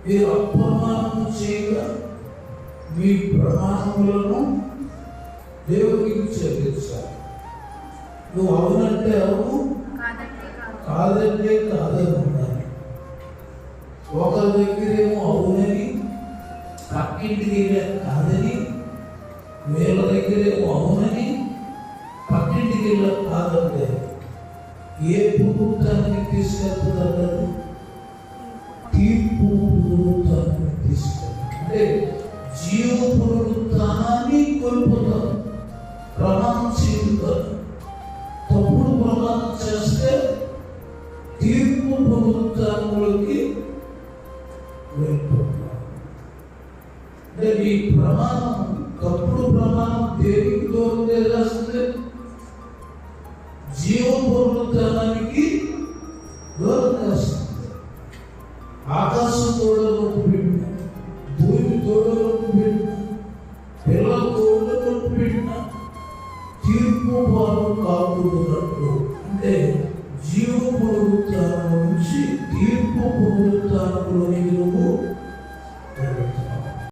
మీరు అప్రమాణము చేయగా మీ ప్రమాణములను దేవునికి చెల్లించాలి. నువ్వు అవునంటే అవును, కాదంటే కాదని ఉండాలి. ఒకరి దగ్గరేమో అవునని, పక్కింటికి కాదని, వీళ్ళ దగ్గరేమో అవునని, పక్కింటికి వెళ్ళ కాదంటే ఏ పునరుత్థానానికి తీసుకెళ్తున్నారు? తీర్పు పునరుత్థానానికి తీసుకెళ్తారు. అంటే జీవ పునరుత్థానాన్ని కోల్పోతారు. ప్రమాణం చేయుతారు. తప్పుడు ప్రమాణం చేస్తే తీర్పు పునరుత్థానంలోకి వెళ్ళిపోతారు. అంటే ఈ ప్రమాణం, తప్పుడు ప్రమాణం దేనికి దూరం చేస్తుంది? జీవ పునరుత్థానానికి దూరం చేస్తుంది. ఆకాశం తోడలోకి పెట్టిన, భూమి తోడలోకి పెట్టిన, పిల్లల తోడలోకి పెట్టిన తీర్పు వారు కాకూడనట్లు, అంటే జీవ పునరుత్థానం